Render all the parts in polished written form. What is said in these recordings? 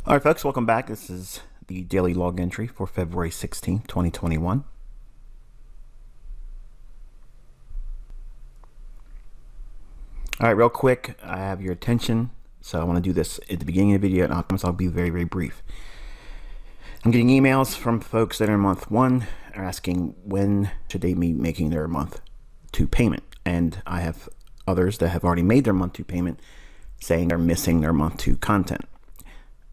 All right, folks, welcome back. This is the daily log entry for February 16th, 2021. All right, real quick, I have your attention. So I want to do this at the beginning of the video, and I promise I'll be very, very brief. I'm getting emails from folks that are in month one are asking when should they be making their month two payment. And I have others that have already made their month two payment saying they're missing their month two content.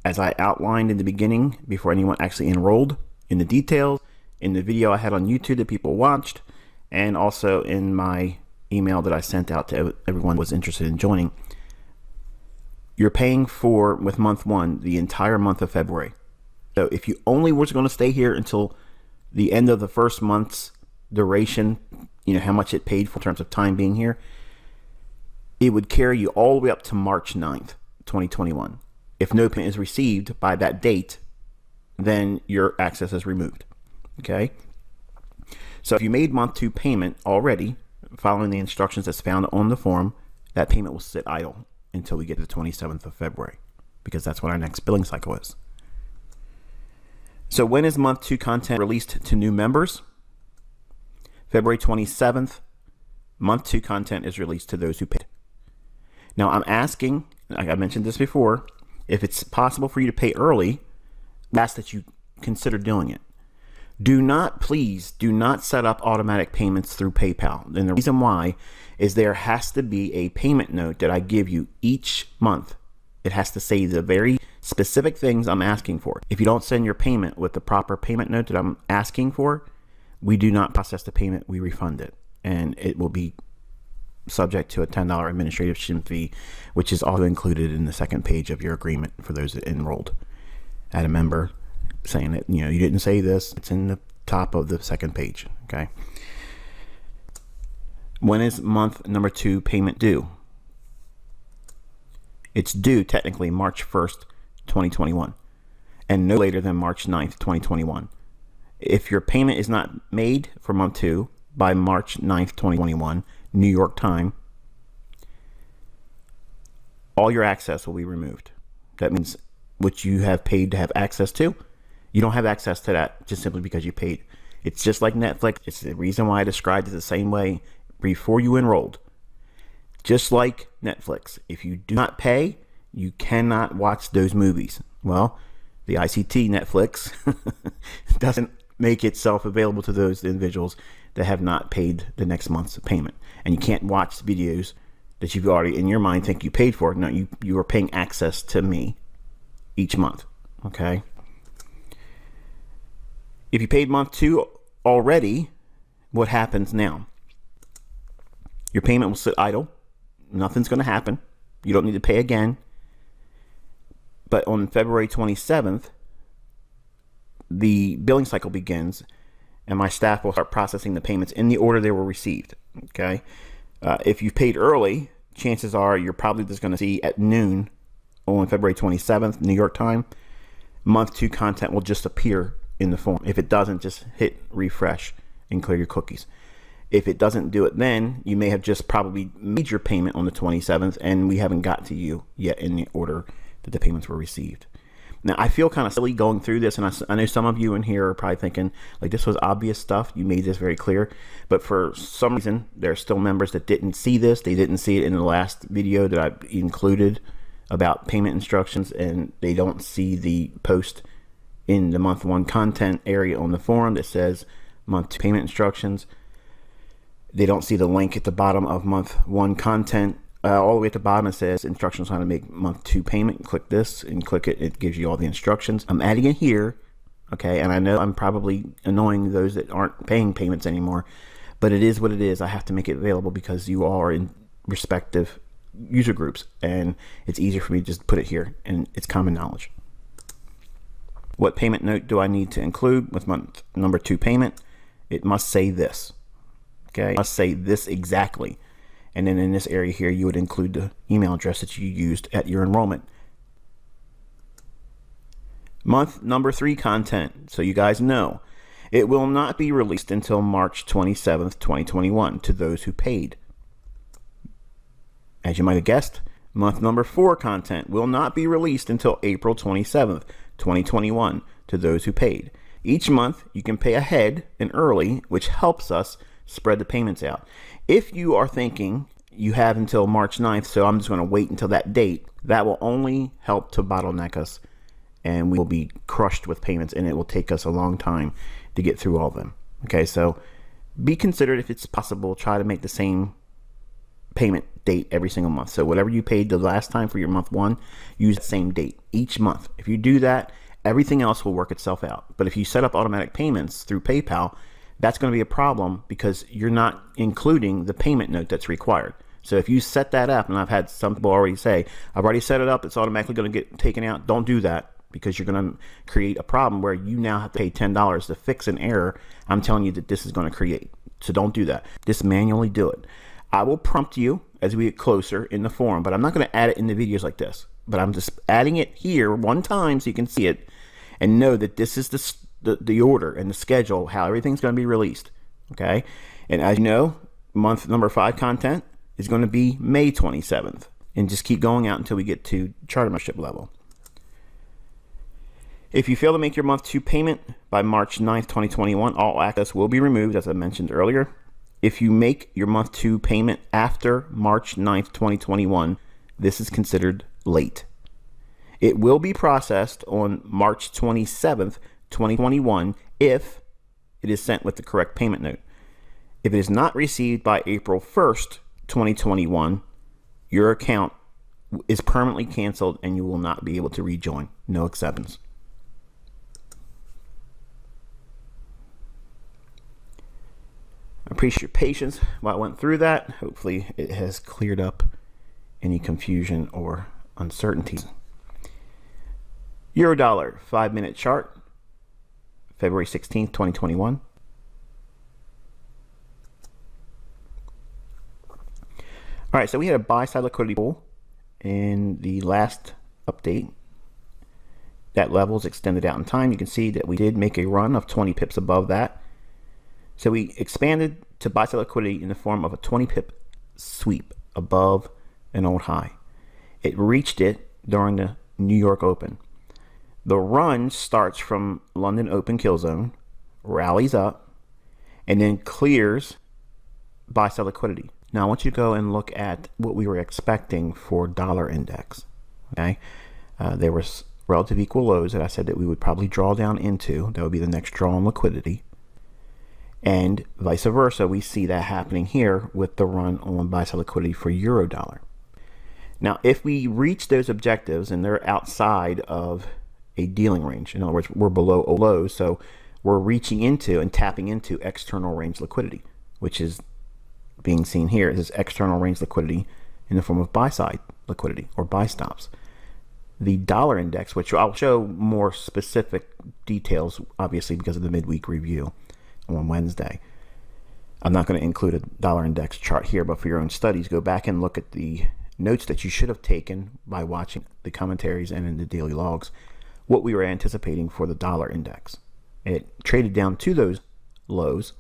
As I outlined in the beginning, before anyone actually enrolled, in the details, in the video I had on YouTube that people watched, and also in my email that I sent out to everyone who was interested in joining, you're paying for, with month one, the entire month of February. So if you only were going to stay here until the end of the first month's duration, you know, how much it paid for in terms of time being here, it would carry you all the way up to March 9th, 2021. If no payment is received by that date, then your access is removed. Okay. So if you made month two payment already, following the instructions that's found on the form, that payment will sit idle until we get to the 27th of February, because that's when our next billing cycle is. So when is month two content released to new members? February 27th, month two content is released to those who paid. Now I'm asking, like I mentioned this before, if it's possible for you to pay early, ask that you consider doing it. Please do not set up automatic payments through PayPal. And the reason why is there has to be a payment note that I give you each month. It has to say the very specific things I'm asking for. If you don't send your payment with the proper payment note that I'm asking for, we do not process the payment, we refund it. And it will be subject to a $10 administration fee, which is also included in the second page of your agreement for those that enrolled. I had a member saying that, you know, you didn't say this. It's in the top of the second page. Okay. When is month number two payment due? It's due technically March 1st, 2021, and no later than March 9th, 2021. If your payment is not made for month two by March 9th, 2021, New York time, all your access will be removed. That means what you have paid to have access to, you don't have access to that just simply because you paid. It's just like Netflix. It's the reason why I described it the same way before you enrolled. Just like Netflix, if you do not pay, you cannot watch those movies. Well, the ICT Netflix doesn't make itself available to those individuals that have not paid the next month's payment. And you can't watch videos that you've already in your mind think you paid for. No, you are paying access to me each month. Okay. If you paid month two already, what happens now? Your payment will sit idle. Nothing's going to happen. You don't need to pay again. But on February 27th, the billing cycle begins, and my staff will start processing the payments in the order they were received. Okay. If you paid early, chances are you're probably just going to see at noon on February 27th, New York time, month two content will just appear in the form. If it doesn't, just hit refresh and clear your cookies. If it doesn't do it, then you may have just probably made your payment on the 27th, and we haven't got to you yet in the order that the payments were received. Now, I feel kind of silly going through this, and I know some of you in here are probably thinking, like, this was obvious stuff. You made this very clear. But for some reason, there are still members that didn't see this. They didn't see it in the last video that I included about payment instructions, and they don't see the post in the month one content area on the forum that says month two payment instructions. They don't see the link at the bottom of month one content. All the way at the bottom it says instructions on how to make month two payment. Click this and click it. It gives you all the instructions. I'm adding it here. Okay. And I know I'm probably annoying those that aren't paying payments anymore, but it is what it is. I have to make it available because you all are in respective user groups, and it's easier for me to just put it here, and it's common knowledge. What payment note do I need to include with month number two payment? It must say this. Okay. It must say this exactly. And then in this area here, you would include the email address that you used at your enrollment. Month number three content. So you guys know, it will not be released until March 27th, 2021 to those who paid. As you might have guessed, Month number 4 content will not be released until April 27th, 2021 to those who paid. Each month you can pay ahead and early, which helps us spread the payments out. If you are thinking you have until March 9th, so I'm just going to wait until that date, that will only help to bottleneck us, and we will be crushed with payments, and it will take us a long time to get through all of them. Okay, so be considerate if it's possible. Try to make the same payment date every single month. So whatever you paid the last time for your month 1, use the same date each month. If you do that, everything else will work itself out. But if you set up automatic payments through PayPal, that's going to be a problem because you're not including the payment note that's required. So if you set that up, and I've had some people already say, I've already set it up, it's automatically going to get taken out. Don't do that, because you're going to create a problem where you now have to pay $10 to fix an error I'm telling you that this is going to create. So don't do that. Just manually do it. I will prompt you as we get closer in the forum, but I'm not going to add it in the videos like this. But I'm just adding it here one time so you can see it and know that this is the order and the schedule, how everything's going to be released. Okay? And as you know, month number 5 content is going to be May 27th. And just keep going out until we get to charter membership level. If you fail to make your month 2 payment by March 9th, 2021, all access will be removed, as I mentioned earlier. If you make your month 2 payment after March 9th, 2021, this is considered late. It will be processed on March 27th, 2021 if it is sent with the correct payment note. If it is not received by April 1st, 2021, your account is permanently canceled and you will not be able to rejoin. No acceptance. I appreciate your patience while I went through that. Hopefully it has cleared up any confusion or uncertainties. Eurodollar 5-minute chart, February 16th, 2021. All right, so we had a buy side liquidity pool in the last update. That level is extended out in time. You can see that we did make a run of 20 pips above that. So we expanded to buy side liquidity in the form of a 20 pip sweep above an old high. It reached it during the New York Open. The run starts from London Open kill zone, rallies up, and then clears buy side liquidity. Now I want you to go and look at what we were expecting for dollar index. Okay, there was relative equal lows that I said that we would probably draw down into. That would be the next draw on liquidity. And vice versa, we see that happening here with the run on buy side liquidity for Eurodollar. Now, if we reach those objectives and they're outside of a dealing range, in other words, we're below a low, so we're reaching into and tapping into external range liquidity, which is being seen here as external range liquidity in the form of buy side liquidity or buy stops. The dollar index, which I'll show more specific details, obviously because of the midweek review on Wednesday. I'm not going to include a dollar index chart here, but for your own studies, go back and look at the notes that you should have taken by watching the commentaries and in the daily logs, what we were anticipating for the dollar index. It traded down to those lows,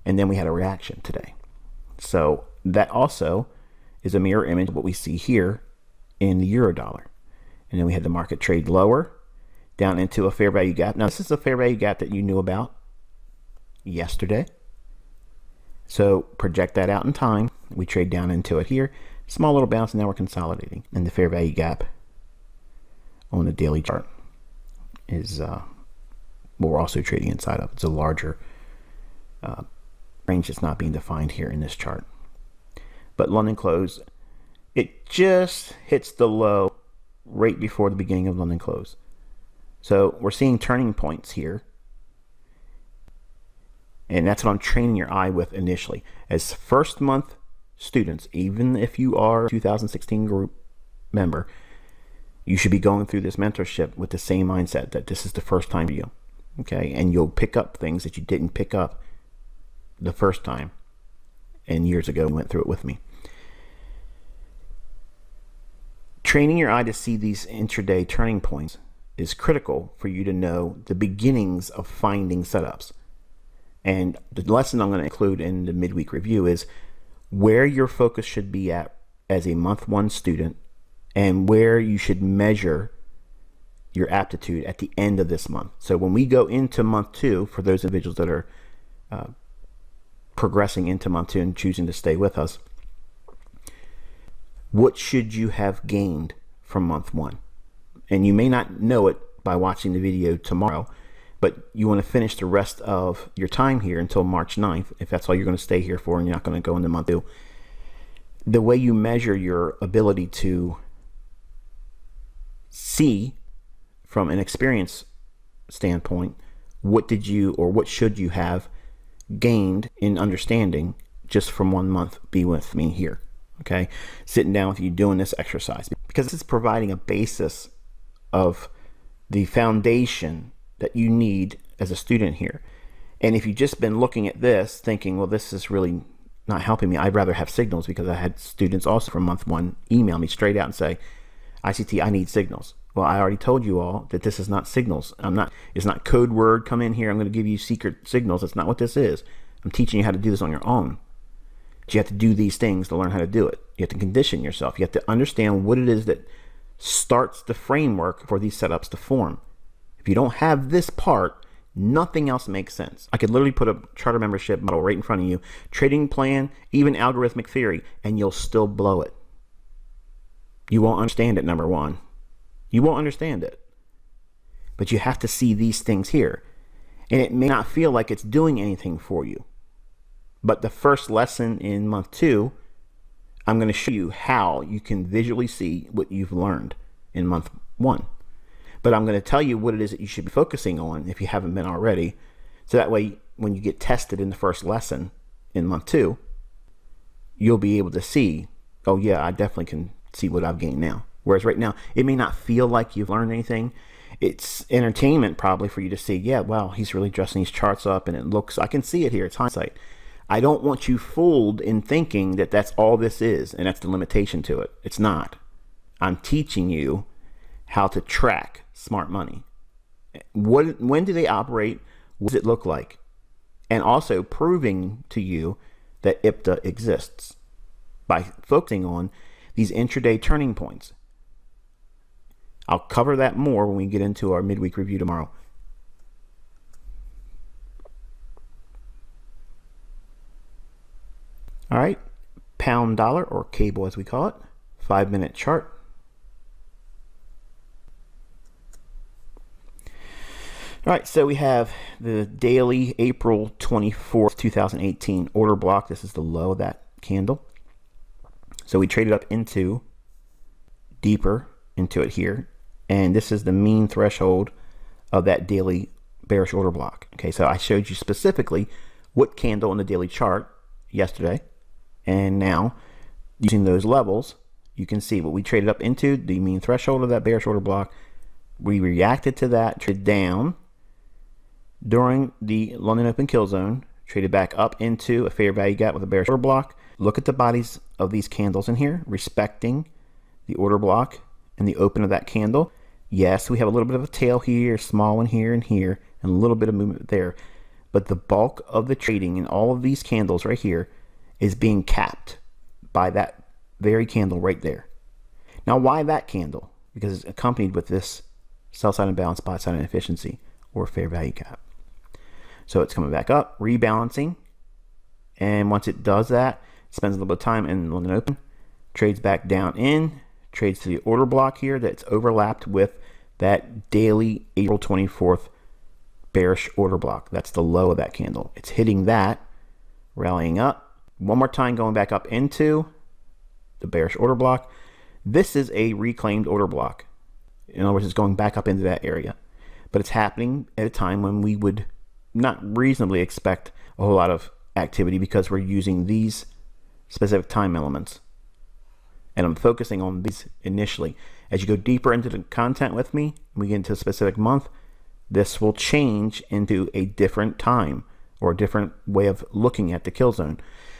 and then we had a reaction today. So that also is a mirror image of what we see here in the Eurodollar. And then we had the market trade lower down into a fair value gap. Now, this is a fair value gap that you knew about yesterday. So project that out in time. We trade down into it here. Small little bounce, and now we're consolidating. And the fair value gap on the daily chart is what we're also trading inside of. It's a larger range that's not being defined here in this chart. But London close, it just hits the low right before the beginning of London close. So we're seeing turning points here. And that's what I'm training your eye with initially. As first month students, even if you are a 2016 group member, you should be going through this mentorship with the same mindset that this is the first time for you. Okay, and you'll pick up things that you didn't pick up the first time. And years ago, you went through it with me. Training your eye to see these intraday turning points is critical for you to know the beginnings of finding setups. And the lesson I'm going to include in the midweek review is where your focus should be at as a month 1 student and where you should measure your aptitude at the end of this month. So when we go into month 2, for those individuals that are progressing into month 2 and choosing to stay with us, what should you have gained from month 1? And you may not know it by watching the video tomorrow, but you want to finish the rest of your time here until March 9th, if that's all you're going to stay here for and you're not going to go into month 2. The way you measure your ability to see from an experience standpoint, what did you or what should you have gained in understanding just from 1 month be with me here, okay? Sitting down with you doing this exercise, because it's providing a basis of the foundation that you need as a student here. And if you've just been looking at this thinking, well, this is really not helping me, I'd rather have signals, because I had students also from month 1 email me straight out and say, ICT, I need signals. Well, I already told you all that this is not signals. It's not code word, come in here, I'm going to give you secret signals. That's not what this is. I'm teaching you how to do this on your own. But you have to do these things to learn how to do it. You have to condition yourself. You have to understand what it is that starts the framework for these setups to form. If you don't have this part, nothing else makes sense. I could literally put a charter membership model right in front of you, trading plan, even algorithmic theory, and you'll still blow it. You won't understand it, number one. You won't understand it. But you have to see these things here. And it may not feel like it's doing anything for you. But the first lesson in month 2, I'm going to show you how you can visually see what you've learned in month 1. But I'm going to tell you what it is that you should be focusing on if you haven't been already. So that way, when you get tested in the first lesson in month 2, you'll be able to see, oh yeah, I definitely can see what I've gained now. Whereas right now, it may not feel like you've learned anything. It's entertainment probably for you to see, yeah, wow, he's really dressing these charts up and it looks, I can see it here, it's hindsight. I don't want you fooled in thinking that that's all this is and that's the limitation to it. It's not. I'm teaching you how to track smart money. When do they operate? What does it look like? And also proving to you that IPTA exists by focusing on these intraday turning points. I'll cover that more when we get into our midweek review tomorrow. All right, pound dollar, or cable as we call it, 5-minute chart. All right, so we have the daily April 24th, 2018 order block. This is the low of that candle. So we traded up deeper into it here. And this is the mean threshold of that daily bearish order block. Okay, so I showed you specifically what candle in the daily chart yesterday. And now, using those levels, you can see what we traded up into, the mean threshold of that bearish order block. We reacted to that, traded down during the London Open kill zone, traded back up into a fair value gap with a bearish order block. Look at the bodies of these candles in here, respecting the order block and the open of that candle. Yes, we have a little bit of a tail here, small one here, and a little bit of movement there. But the bulk of the trading in all of these candles right here is being capped by that very candle right there. Now, why that candle? Because it's accompanied with this sell side imbalance, buy side inefficiency, or fair value cap. So it's coming back up, rebalancing. And once it does that, it spends a little bit of time in London Open, trades back down in, trades to the order block here that's overlapped with that daily April 24th bearish order block. That's the low of that candle. It's hitting that, rallying up. One more time, going back up into the bearish order block. This is a reclaimed order block. In other words, it's going back up into that area. But it's happening at a time when we would not reasonably expect a whole lot of activity, because we're using these specific time elements. And I'm focusing on these initially. As you go deeper into the content with me, we get into a specific month, this will change into a different time or a different way of looking at the kill zone.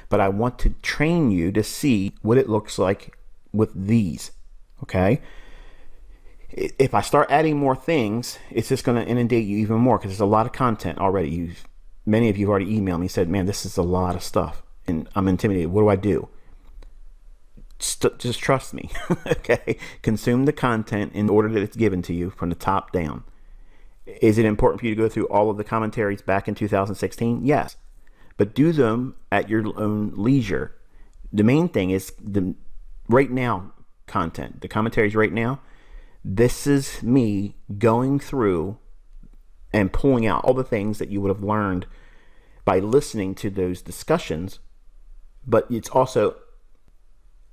But I want to train you to see what it looks like with these, okay? If I start adding more things, it's just going to inundate you even more, because there's a lot of content already. Many of you have already emailed me and said, man, this is a lot of stuff, and I'm intimidated. What do I do? just trust me. Okay, consume the content in order that it's given to you from the top down. Is it important for you to go through all of the commentaries back in 2016? Yes, but do them at your own leisure. The main thing is the right now content, the commentaries right now. This is me going through and pulling out all the things that you would have learned by listening to those discussions, but it's also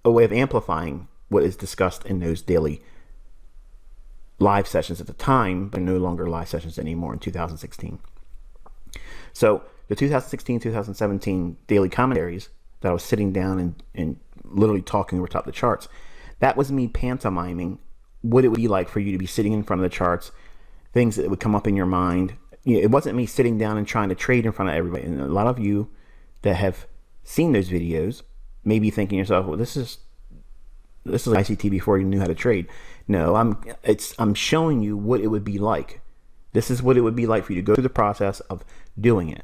a way of amplifying what is discussed in those daily live sessions at the time, but no longer live sessions anymore in 2016. So the 2016-2017 daily commentaries that I was sitting down and literally talking over top of the charts, that was me pantomiming what it would be like for you to be sitting in front of the charts, things that would come up in your mind. It wasn't me sitting down and trying to trade in front of everybody. And a lot of you that have seen those videos may be thinking to yourself, well, this is ICT before you knew how to trade. No, I'm showing you what it would be like. This is what it would be like for you to go through the process of doing it.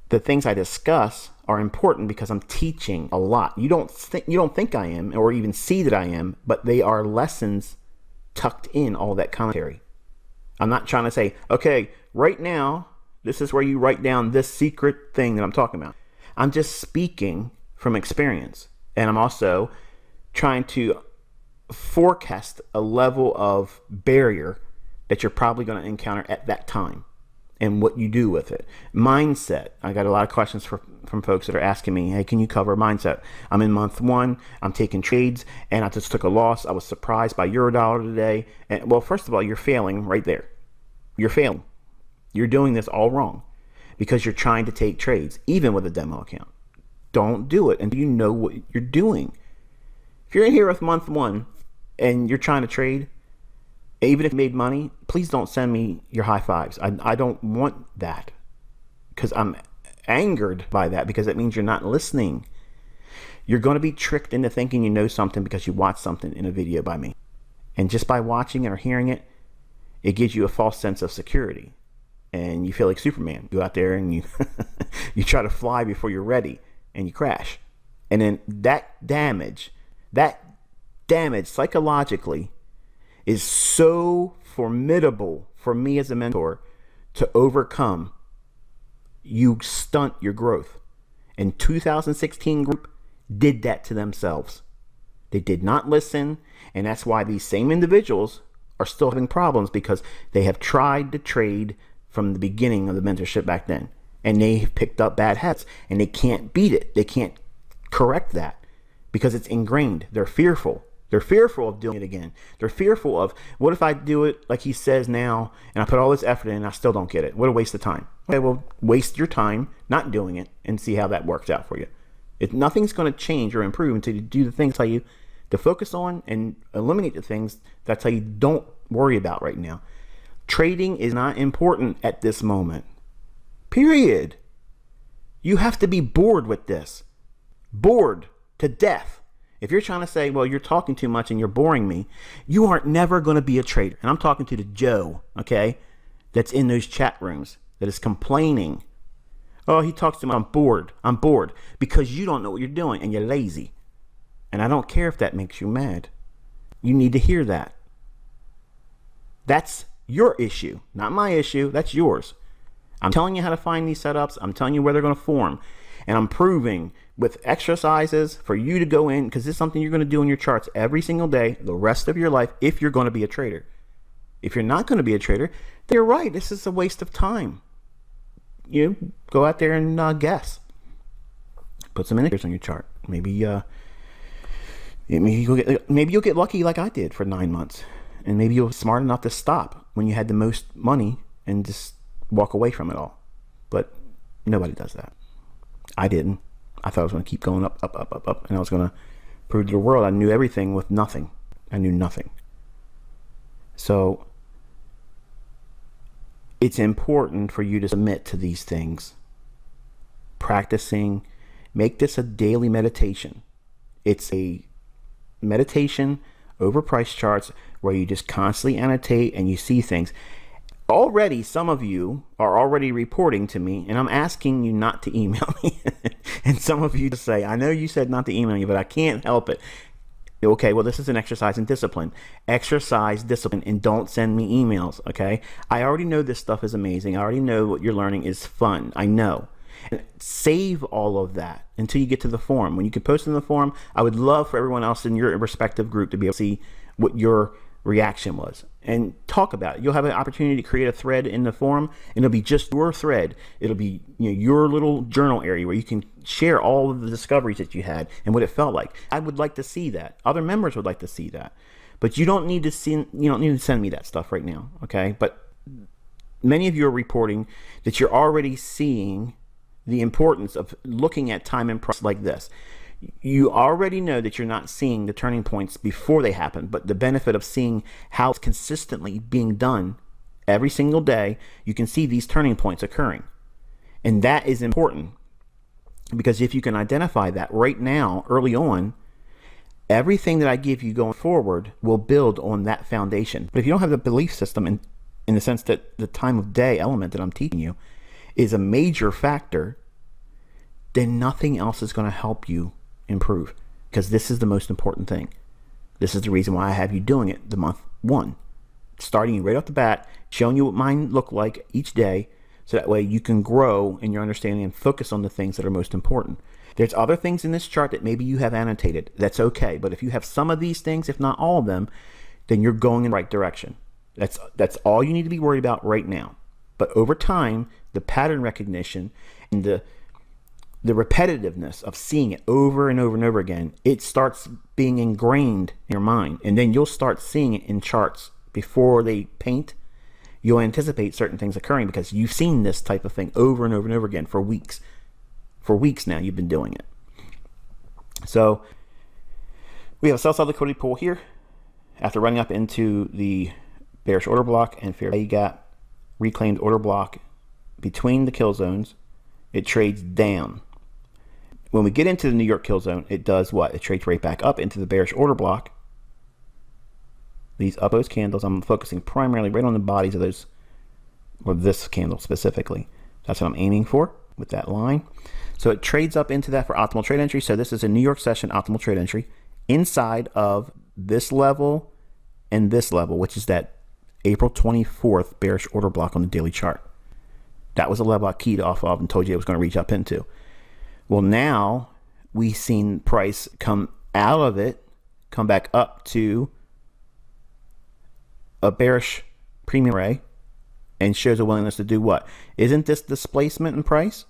The things I discuss are important because I'm teaching a lot. You don't think I am, or even see that I am, but they are lessons tucked in all that commentary. I'm not trying to say, okay, right now, this is where you write down this secret thing that I'm talking about. I'm just speaking from experience, and I'm also trying to forecast a level of barrier that you're probably going to encounter at that time and what you do with it. Mindset. I got a lot of questions from folks that are asking me, hey, can you cover mindset? I'm in month 1, I'm taking trades, and I just took a loss. I was surprised by Eurodollar today. And well, first of all, you're failing right there. You're failing. You're doing this all wrong because you're trying to take trades, even with a demo account. Don't do it until you know what you're doing. If you're in here with month 1 and you're trying to trade, even if you made money, please don't send me your high fives. I don't want that, because I'm angered by that, because it means you're not listening. You're going to be tricked into thinking you know something because you watched something in a video by me. And just by watching it or hearing it, it gives you a false sense of security. And you feel like Superman. You go out there and you you try to fly before you're ready, and you crash. And then that damage psychologically is so formidable for me as a mentor to overcome. You stunt your growth. And 2016 group did that to themselves. They did not listen, and that's why these same individuals are still having problems, because they have tried to trade from the beginning of the mentorship back then, and they have picked up bad habits, and they can't beat it. They can't correct that because it's ingrained. They're fearful. They're fearful of doing it again. They're fearful of, what if I do it like he says now, and I put all this effort in and I still don't get it? What a waste of time. Okay, well, waste your time not doing it and see how that works out for you. Nothing's going to change or improve until you do the things I tell you to focus on and eliminate the things that I tell you don't worry about right now. Trading is not important at this moment. Period. You have to be bored with this. Bored to death. If you're trying to say, well, you're talking too much and you're boring me, you aren't never going to be a trader. And I'm talking to the Joe, okay, that's in those chat rooms, that is complaining. Oh, he talks too much. I'm bored. I'm bored because you don't know what you're doing and you're lazy. And I don't care if that makes you mad. You need to hear that. That's your issue, not my issue. That's yours. I'm telling you how to find these setups. I'm telling you where they're going to form. And I'm proving with exercises for you to go in, because this is something you're going to do in your charts every single day, the rest of your life, if you're going to be a trader. If you're not going to be a trader, then you're right. This is a waste of time. You go out there and guess. Put some indicators on your chart. Maybe you'll get lucky like I did for 9 months. And maybe you're smart enough to stop when you had the most money and just walk away from it all. But nobody does that. I didn't. I thought I was going to keep going up, and I was going to prove to the world I knew everything with nothing. I knew nothing. So it's important for you to submit to these things. Practicing, make this a daily meditation. It's a meditation over price charts where you just constantly annotate and you see things. Already, some of you are already reporting to me, and I'm asking you not to email me. And some of you just say, I know you said not to email you, but I can't help it. Okay, well, this is an exercise in discipline. Exercise discipline and don't send me emails, okay? I already know this stuff is amazing. I already know what you're learning is fun. I know. And save all of that until you get to the forum. When you can post in the forum, I would love for everyone else in your respective group to be able to see what your reaction was and talk about it. You'll have an opportunity to create a thread in the forum, and it'll be just your thread. It'll be, your little journal area where you can share all of the discoveries that you had and what it felt like. I would like to see that. Other members would like to see that, but you don't need to send me that stuff right now, okay? But many of you are reporting that you're already seeing the importance of looking at time and price like this. You already know that you're not seeing the turning points before they happen, but the benefit of seeing how it's consistently being done every single day, you can see these turning points occurring. And that is important, because if you can identify that right now, early on, everything that I give you going forward will build on that foundation. But if you don't have the belief system in the sense that the time of day element that I'm teaching you is a major factor, then nothing else is going to help you improve, because this is the most important thing. This is the reason why I have you doing it the month one, starting you right off the bat, showing you what mine look like each day, so that way you can grow in your understanding and focus on the things that are most important. There's other things in this chart that maybe you have annotated. That's okay, but if you have some of these things, if not all of them, then you're going in the right direction. That's all you need to be worried about right now. But over time, the pattern recognition and the repetitiveness of seeing it over and over and over again, it starts being ingrained in your mind. And then you'll start seeing it in charts before they paint. You'll anticipate certain things occurring because you've seen this type of thing over and over and over again for weeks. For weeks now, you've been doing it. So we have a sell-side liquidity pool here. After running up into the bearish order block and fair value gap, reclaimed order block between the kill zones, it trades down. When we get into the New York kill zone, it does what? It trades right back up into the bearish order block. These up those candles, I'm focusing primarily right on the bodies of those, or this candle specifically. That's what I'm aiming for with that line. So it trades up into that for optimal trade entry. So this is a New York session optimal trade entry inside of this level and this level, which is that April 24th bearish order block on the daily chart. That was a level I keyed off of and told you it was going to reach up into. Well, now we've seen price come out of it, come back up to a bearish premium array, and shows a willingness to do what? Isn't this displacement in price?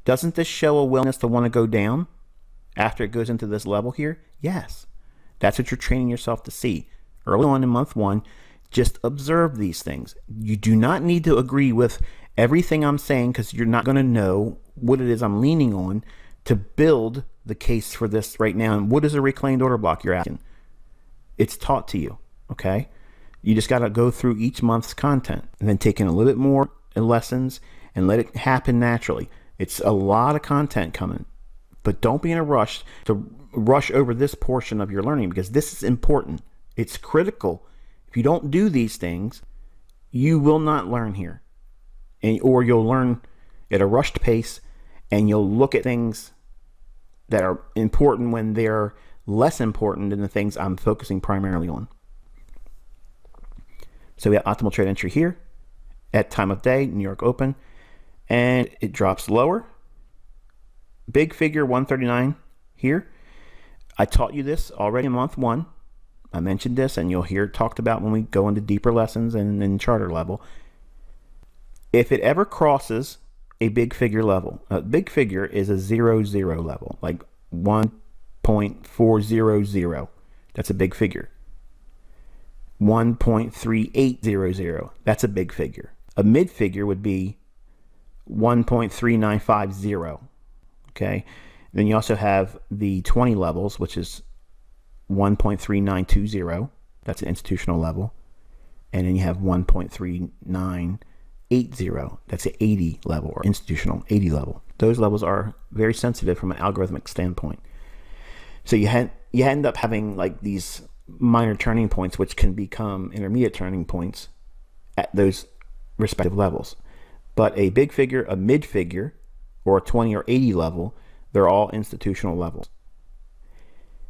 Doesn't this show a willingness to want to go down after it goes into this level here? Yes. That's what you're training yourself to see. Early on in month one, just observe these things. You do not need to agree with everything I'm saying, because you're not going to know what it is I'm leaning on to build the case for this right now. And what is a reclaimed order block, you're asking? It's taught to you, okay? You just got to go through each month's content and then take in a little bit more lessons and let it happen naturally. It's a lot of content coming, but don't be in a rush to rush over this portion of your learning, because this is important. It's critical. If you don't do these things, you will not learn here. Or you'll learn at a rushed pace, and you'll look at things that are important when they're less important than the things I'm focusing primarily on. So we have optimal trade entry here at time of day, New York open, and it drops lower. Big figure 139 here. I taught you this already in month one. I mentioned this, and you'll hear it talked about when we go into deeper lessons and in charter level. If it ever crosses a big figure level, a big figure is a 0-0 level, like 1.400. That's a big figure. 1.3800. That's a big figure. A mid figure would be 1.3950. Okay. Then you also have the 20 levels, which is 1.3920. That's an institutional level. And then you have 1.3980. That's an 80 level, or institutional 80 level. Those levels are very sensitive from an algorithmic standpoint. So you end up having like these minor turning points, which can become intermediate turning points at those respective levels. But a big figure, a mid figure, or a 20 or 80 level, they're all institutional levels.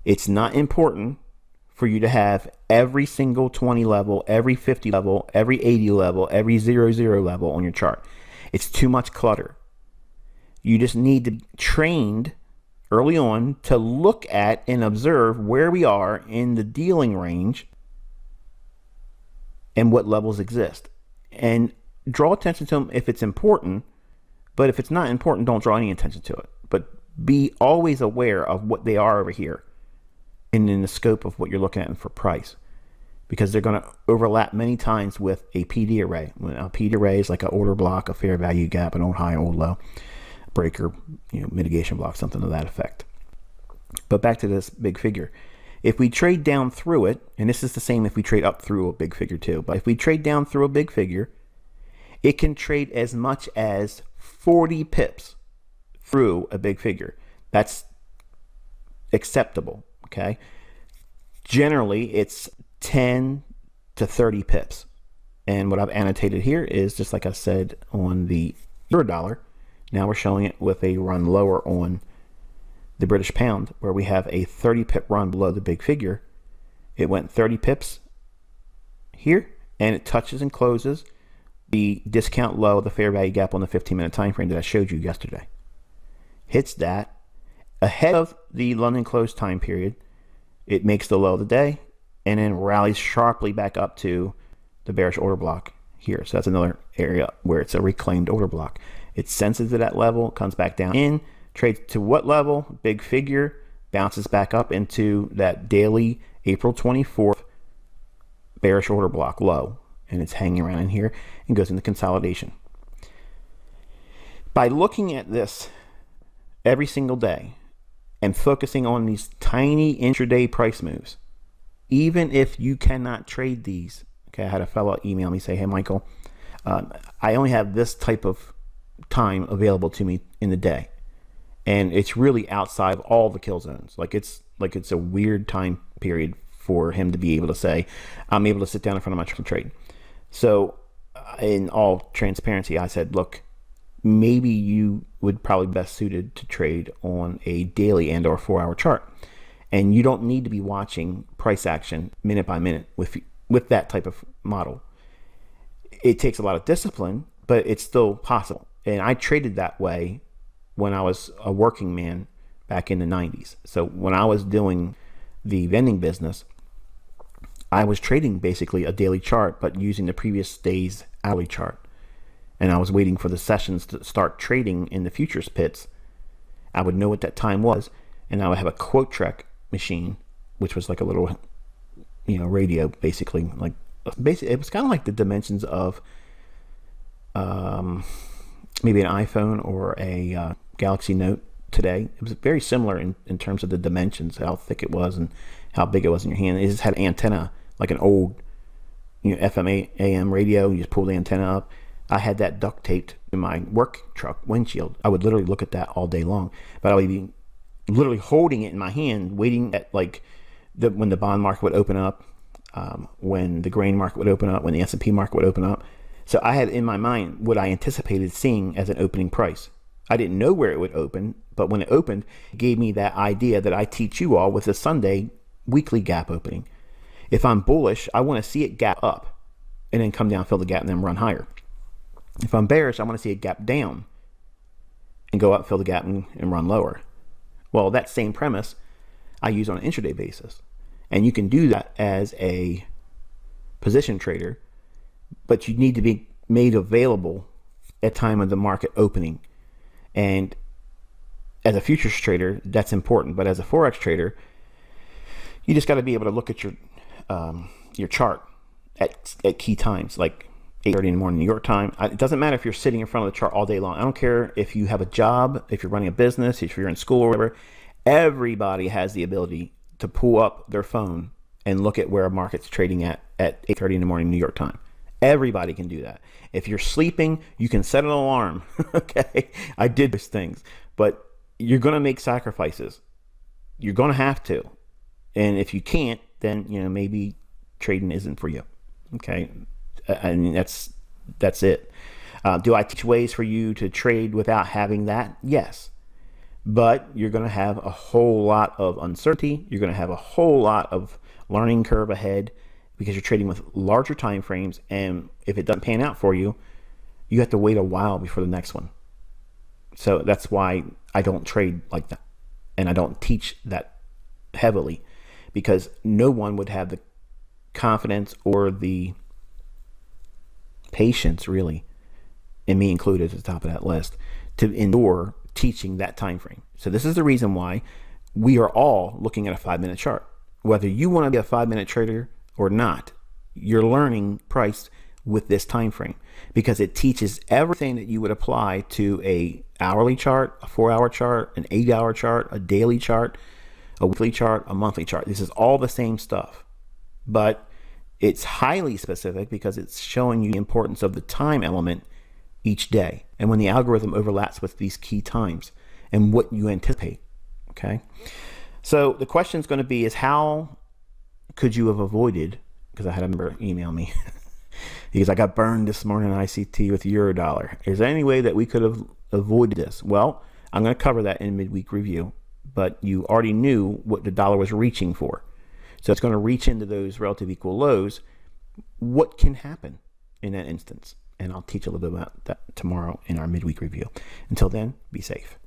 It's not important for you to have every single 20 level, every 50 level, every 80 level, every 00 level on your chart. It's too much clutter. You just need to be trained early on to look at and observe where we are in the dealing range and what levels exist. And draw attention to them if it's important, but if it's not important, don't draw any attention to it. But be always aware of what they are over here and in the scope of what you're looking at for price, because they're going to overlap many times with a PD array. A PD array is like an order block, a fair value gap, an old high, old low, breaker, mitigation block, something to that effect. But back to this big figure. If we trade down through it, and this is the same if we trade up through a big figure too, but if we trade down through a big figure, it can trade as much as 40 pips through a big figure. That's acceptable, okay? Generally, it's 10 to 30 pips. And what I've annotated here is, just like I said on the Eurodollar, now we're showing it with a run lower on the British pound, where we have a 30 pip run below the big figure. It went 30 pips here, and it touches and closes the discount low, the fair value gap on the 15-minute time frame that I showed you yesterday. Hits that ahead of the London close time period. It makes the low of the day and then rallies sharply back up to the bearish order block here. So that's another area where it's a reclaimed order block. It's sensitive to that level, comes back down in, trades to what level? Big figure, bounces back up into that daily April 24th bearish order block low, and it's hanging around in here and goes into consolidation. By looking at this every single day and focusing on these tiny intraday price moves, even if you cannot trade these, okay, I had a fellow email me say, hey Michael, I only have this type of time available to me in the day, and it's really outside of all the kill zones. Like it's a weird time period for him to be able to say, I'm able to sit down in front of my truck and trade. So in all transparency, I said, look, maybe you would probably be best suited to trade on a daily and or 4-hour chart, and you don't need to be watching price action minute by minute with that type of model. It takes a lot of discipline, but it's still possible. And I traded that way when I was a working man back in the 90s. So when I was doing the vending business, I was trading basically a daily chart, but using the previous day's hourly chart. And I was waiting for the sessions to start trading in the futures pits. I would know what that time was, and I would have a quote track machine, which was like a little, radio, basically. It was kind of like the dimensions of maybe an iPhone or a Galaxy Note today. It was very similar in terms of the dimensions, how thick it was and how big it was in your hand. It just had an antenna, like an old FM AM radio. You just pull the antenna up. I had that duct taped in my work truck windshield. I would literally look at that all day long, but I would be literally holding it in my hand, waiting at when the bond market would open up, when the grain market would open up, when the S&P market would open up. So I had in my mind what I anticipated seeing as an opening price. I didn't know where it would open, but when it opened, it gave me that idea that I teach you all with the Sunday weekly gap opening. If I'm bullish, I want to see it gap up and then come down, fill the gap, and then run higher. If I'm bearish, I want to see it gap down and go up, fill the gap, and run lower. Well, that same premise I use on an intraday basis. And you can do that as a position trader, but you need to be made available at time of the market opening. And as a futures trader, that's important. But as a Forex trader, you just got to be able to look at your chart at key times, like 8:30 in the morning New York time. It doesn't matter if you're sitting in front of the chart all day long. I don't care if you have a job, if you're running a business, if you're in school or whatever. Everybody has the ability to pull up their phone and look at where a market's trading at 8:30 in the morning New York time. Everybody can do that. If you're sleeping, you can set an alarm. Okay, I did those things, but you're going to make sacrifices. You're going to have to, and if you can't, then maybe trading isn't for you. Okay, I mean, that's it. Do I teach ways for you to trade without having that? Yes. But you're going to have a whole lot of uncertainty. You're going to have a whole lot of learning curve ahead because you're trading with larger time frames. And if it doesn't pan out for you, you have to wait a while before the next one. So that's why I don't trade like that. And I don't teach that heavily, because no one would have the confidence or the patience, really, and me included at the top of that list, to endure teaching that time frame. So this is the reason why we are all looking at a 5-minute chart. Whether you want to be a 5-minute trader or not, you're learning price with this time frame, because it teaches everything that you would apply to a hourly chart, a 4-hour chart, an 8-hour chart, a daily chart, a weekly chart, a monthly chart. This is all the same stuff, but it's highly specific because it's showing you the importance of the time element each day, and when the algorithm overlaps with these key times and what you anticipate. Okay, so the question is going to be is how could you have avoided, because I had a member email me because I got burned this morning on ICT with Eurodollar. Is there any way that we could have avoided this? Well, I'm going to cover that in midweek review, but you already knew what the dollar was reaching for. So it's going to reach into those relative equal lows. What can happen in that instance? And I'll teach a little bit about that tomorrow in our midweek review. Until then, be safe.